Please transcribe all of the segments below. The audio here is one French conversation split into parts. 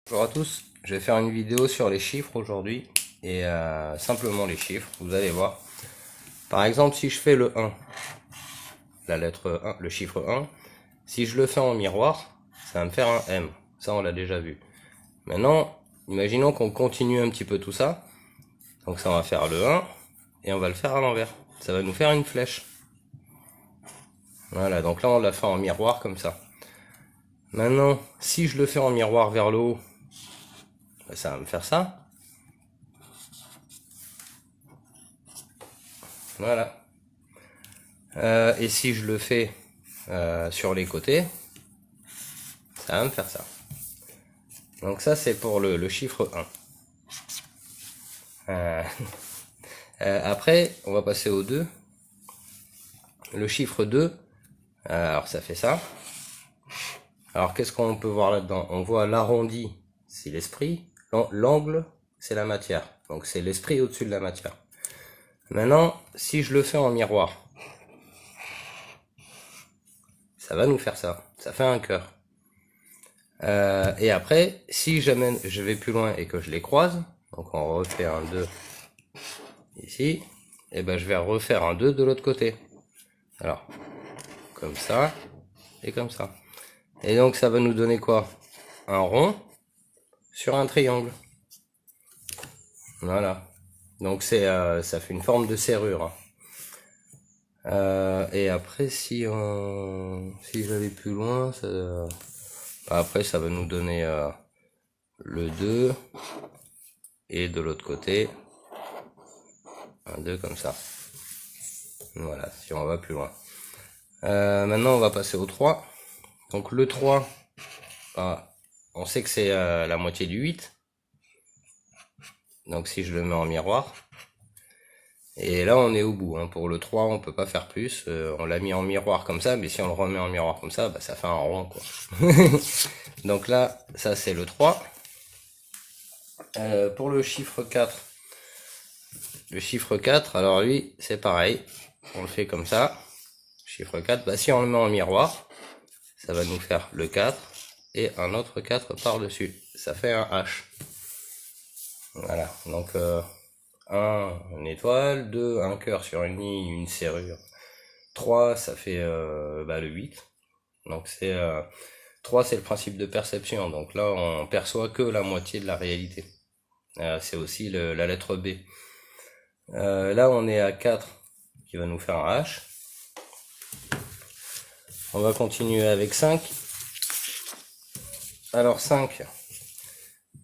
Bonjour à tous, je vais faire une vidéo sur les chiffres aujourd'hui et simplement les chiffres, vous allez voir. Par exemple, si je fais le 1, la lettre 1, le chiffre 1, si je le fais en miroir, ça va me faire un M, ça on l'a déjà vu. Maintenant, imaginons qu'on continue un petit peu tout ça, donc ça on va faire le 1 et on va le faire à l'envers, ça va nous faire une flèche. Voilà, donc là on l'a fait en miroir comme ça. Maintenant, si je le fais en miroir vers le haut, ça va me faire ça. Voilà. Et si je le fais sur les côtés, ça va me faire ça. Donc ça c'est pour le chiffre 1. Après, on va passer au 2. Le chiffre 2, alors ça fait ça. Alors qu'est-ce qu'on peut voir là-dedans? On voit l'arrondi, c'est l'esprit. L'angle, c'est la matière. Donc c'est l'esprit au-dessus de la matière. Maintenant, si je le fais en miroir, ça va nous faire ça. Ça fait un cœur. Et après, si je vais plus loin et que je les croise, donc on refait un 2 ici, et ben je vais refaire un 2 de l'autre côté. Alors, comme ça, et comme ça. Et donc ça va nous donner quoi? Un rond sur un triangle. Voilà. Donc ça fait une forme de serrure. Et après, si j'allais plus loin, après ça va nous donner le 2 et de l'autre côté un 2 comme ça. Voilà, si on va plus loin. Maintenant on va passer au 3. Donc le 3, on sait que c'est la moitié du 8. Donc si je le mets en miroir, et là on est au bout, hein. Pour le 3 on peut pas faire plus, on l'a mis en miroir comme ça, mais si on le remet en miroir comme ça, bah, ça fait un rond quoi. Donc là, ça c'est le 3. Pour le chiffre 4, alors lui c'est pareil, on le fait comme ça. Chiffre 4, bah, si on le met en miroir, ça va nous faire le 4 et un autre 4 par-dessus. Ça fait un H. Voilà, donc 1, une étoile, 2, un cœur sur une ligne, une serrure. 3, ça fait le 8. Donc 3, c'est le principe de perception. Donc là, on perçoit que la moitié de la réalité. C'est aussi la lettre B. Là, on est à 4, qui va nous faire un H. On va continuer avec 5. Alors 5,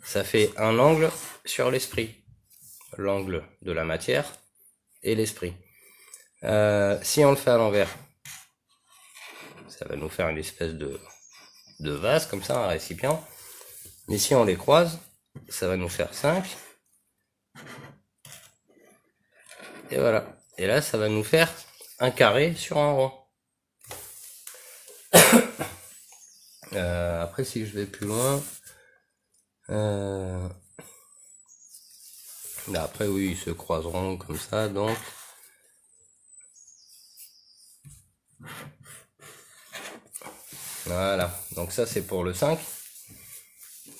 ça fait un angle sur l'esprit. L'angle de la matière et l'esprit. Si on le fait à l'envers, ça va nous faire une espèce de vase, comme ça, un récipient. Mais si on les croise, ça va nous faire 5. Et voilà. Et là, ça va nous faire un carré sur un rond. Après, si je vais plus loin... après, oui, ils se croiseront comme ça, donc... Voilà. Donc ça, c'est pour le 5.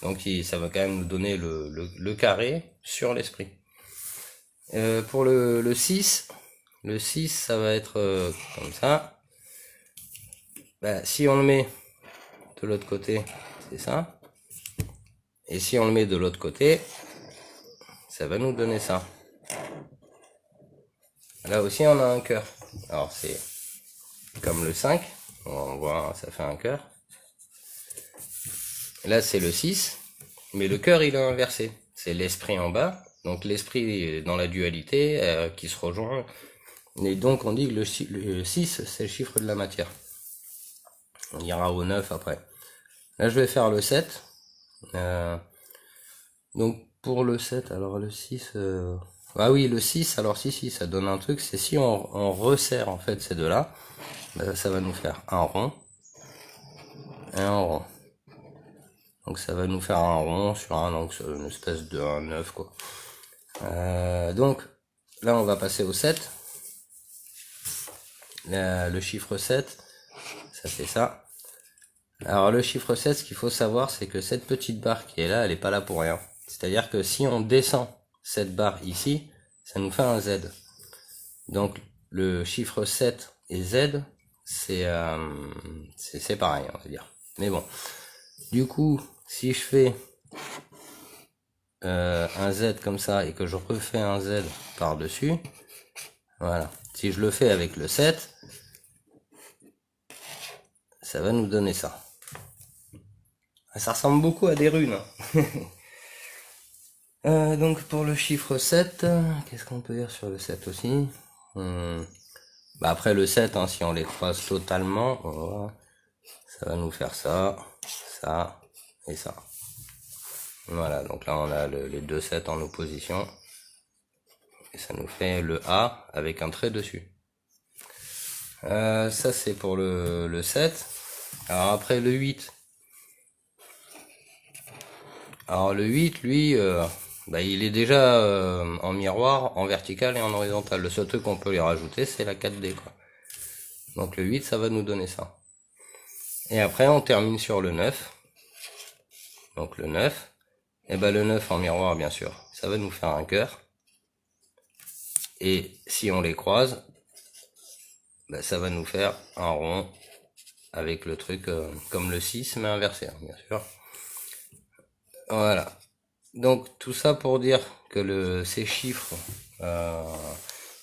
Donc ça va quand même nous donner le carré sur l'esprit. Pour le 6, ça va être comme ça. Bah, si on le met de l'autre côté, c'est ça. Et si on le met de l'autre côté, ça va nous donner ça. Là aussi, on a un cœur. Alors, c'est comme le 5. On voit, ça fait un cœur. Là, c'est le 6. Mais le cœur, il est inversé. C'est l'esprit en bas. Donc, l'esprit dans la dualité qui se rejoint. Et donc, on dit que le 6, c'est le chiffre de la matière. On ira au 9 après. Là, je vais faire le 7. Donc, pour le 7, alors le 6... Ah oui, le 6, alors si, ça donne un truc. C'est si on resserre, en fait, ces deux-là, bah, ça va nous faire un rond et un rond. Donc, ça va nous faire un rond sur donc une espèce de 1, 9, quoi. Donc, là, on va passer au 7. Le chiffre 7, ça fait ça. Alors le chiffre 7, ce qu'il faut savoir, c'est que cette petite barre qui est là, elle est pas là pour rien. C'est-à-dire que si on descend cette barre ici, ça nous fait un Z. Donc le chiffre 7 et Z, c'est pareil, on va dire. Mais bon, du coup, si je fais un Z comme ça et que je refais un Z par-dessus, voilà. Si je le fais avec le 7, ça va nous donner ça. Ça ressemble beaucoup à des runes. Donc pour le chiffre 7, qu'est-ce qu'on peut dire sur le 7 aussi? Bah après le 7, hein, si on les croise totalement, voilà, ça va nous faire ça, ça et ça. Voilà, donc là on a les deux 7 en opposition. Et ça nous fait le A avec un trait dessus. Ça c'est pour le 7. Alors après le 8. Alors le 8, lui, bah, il est déjà en miroir, en vertical et en horizontal. Le seul truc qu'on peut lui rajouter, c'est la 4D, quoi. Donc le 8, ça va nous donner ça. Et après, on termine sur le 9. Donc le 9. Et ben le 9 en miroir, bien sûr, ça va nous faire un cœur. Et si on les croise, ben, ça va nous faire un rond avec le truc comme le 6, mais inversé, hein, bien sûr. Voilà. Donc tout ça pour dire que ces chiffres,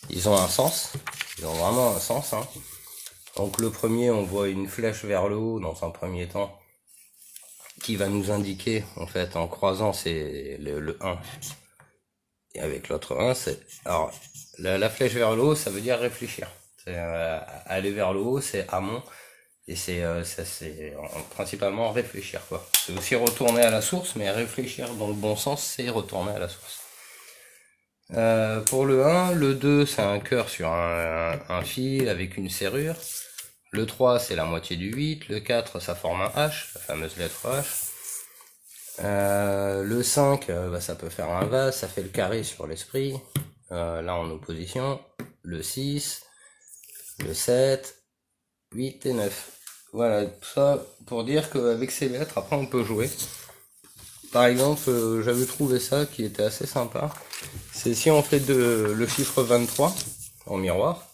ils ont un sens. Ils ont vraiment un sens, hein. Donc le premier, on voit une flèche vers le haut dans un premier temps, qui va nous indiquer, en fait, en croisant, c'est le 1. Et avec l'autre 1, c'est... Alors, la flèche vers le haut, ça veut dire réfléchir. Aller vers le haut, c'est amont. Et c'est principalement réfléchir, quoi. C'est aussi retourner à la source, mais réfléchir dans le bon sens, c'est retourner à la source. Pour le 1, le 2, c'est un cœur sur un fil avec une serrure. Le 3, c'est la moitié du 8. Le 4, ça forme un H, la fameuse lettre H. Le 5, bah, ça peut faire un vase, ça fait le carré sur l'esprit. Là, en opposition. Le 6, le 7, 8 et 9. Voilà, tout ça pour dire qu'avec ces lettres, après, on peut jouer. Par exemple, j'avais trouvé ça qui était assez sympa. C'est si on fait le chiffre 23 en miroir.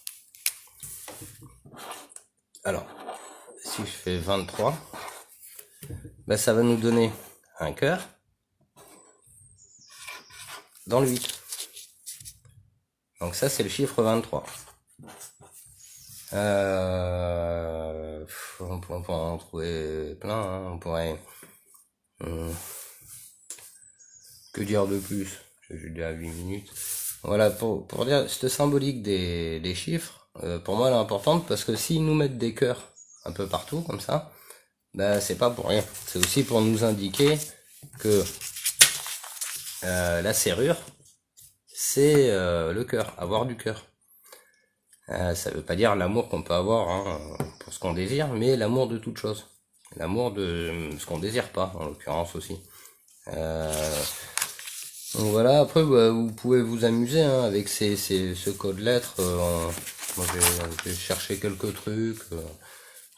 Alors, si je fais 23, ben ça va nous donner un cœur dans le 8. Donc ça, c'est le chiffre 23. On pourrait en trouver plein, hein. On pourrait... que dire de plus? J'ai déjà 8 minutes. Voilà, pour dire, cette symbolique des chiffres, pour moi elle est importante parce que s'ils nous mettent des cœurs un peu partout, comme ça, bah c'est pas pour rien. C'est aussi pour nous indiquer que la serrure, c'est le cœur, avoir du cœur. Ça veut pas dire l'amour qu'on peut avoir, hein, pour ce qu'on désire, mais l'amour de toute chose. L'amour de ce qu'on désire pas, en l'occurrence aussi. Donc voilà, après bah, vous pouvez vous amuser, hein, avec ce code lettres. Moi j'ai cherché quelques trucs,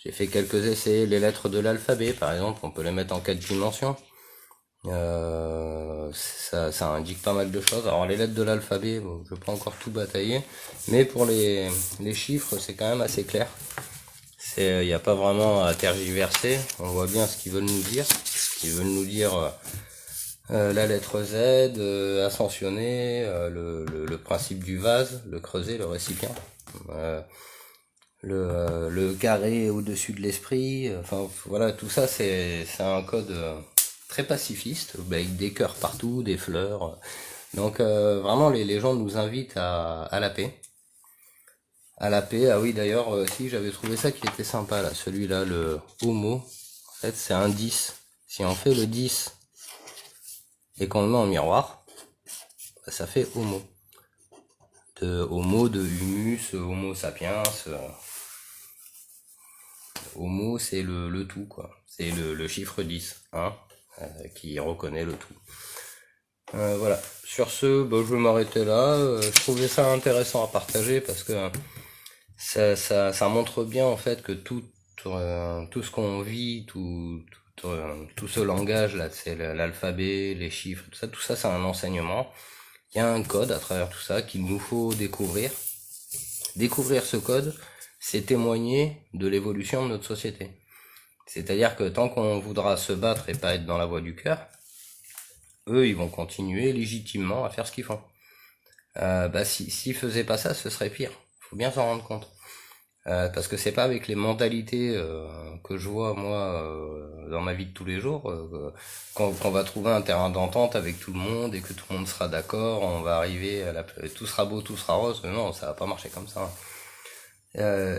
j'ai fait quelques essais. Les lettres de l'alphabet par exemple, on peut les mettre en 4 dimensions. Ça indique pas mal de choses. Alors les lettres de l'alphabet, bon, je vais pas encore tout batailler, mais pour les chiffres c'est quand même assez clair. Il n'y a pas vraiment à tergiverser, on voit bien ce qu'ils veulent nous dire. Ils veulent nous dire la lettre Z, ascensionner, le principe du vase, le creuset, le récipient, le carré au-dessus de l'esprit, enfin voilà, tout ça c'est un code très pacifiste, avec des cœurs partout, des fleurs. Donc vraiment les gens nous invitent à la paix. À la paix, ah oui d'ailleurs, si j'avais trouvé ça qui était sympa là, celui-là, le homo, en fait c'est un 10. Si on fait le 10 et qu'on le met en miroir, bah, ça fait homo. De homo, de humus, homo sapiens, homo c'est le tout, quoi. C'est le chiffre 10, hein, qui reconnaît le tout. Voilà, sur ce, bah, je vais m'arrêter là. Je trouvais ça intéressant à partager parce que ça montre bien en fait que tout tout ce qu'on vit, tout ce langage là, c'est l'alphabet, les chiffres, tout ça c'est un enseignement. Il y a un code à travers tout ça qu'il nous faut découvrir. Découvrir ce code, c'est témoigner de l'évolution de notre société. C'est-à-dire que tant qu'on voudra se battre et pas être dans la voie du cœur, eux ils vont continuer légitimement à faire ce qu'ils font. S'ils faisaient pas ça, ce serait pire. Faut bien s'en rendre compte. Parce que c'est pas avec les mentalités que je vois moi dans ma vie de tous les jours qu'on va trouver un terrain d'entente avec tout le monde et que tout le monde sera d'accord, on va arriver à tout sera beau, tout sera rose. Non, ça va pas marcher comme ça.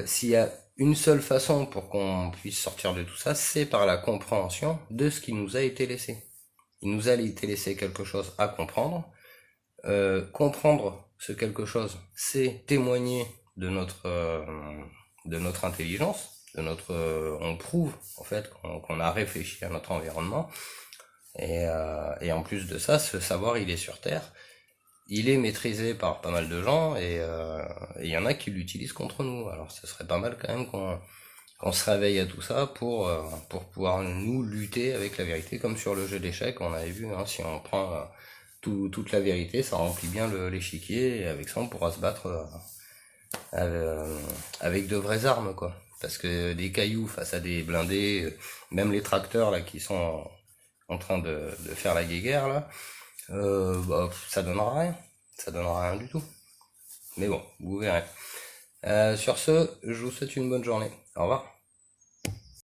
S'il y a une seule façon pour qu'on puisse sortir de tout ça, c'est par la compréhension de ce qui nous a été laissé. Il nous a été laissé quelque chose à comprendre. Comprendre ce quelque chose, c'est témoigner de notre intelligence, on prouve en fait qu'on a réfléchi à notre environnement, et en plus de ça, ce savoir il est sur Terre, il est maîtrisé par pas mal de gens, et il y en a qui l'utilisent contre nous. Alors ce serait pas mal quand même qu'on se réveille à tout ça pour pouvoir nous lutter avec la vérité, comme sur le jeu d'échecs, on avait vu, hein, si on prend toute la vérité, ça remplit bien l'échiquier, et avec ça on pourra se battre avec de vraies armes, quoi. Parce que des cailloux face à des blindés, même les tracteurs là qui sont en train de faire la guéguerre là, ça donnera rien. Ça donnera rien du tout. Mais bon, vous verrez. Sur ce, je vous souhaite une bonne journée. Au revoir.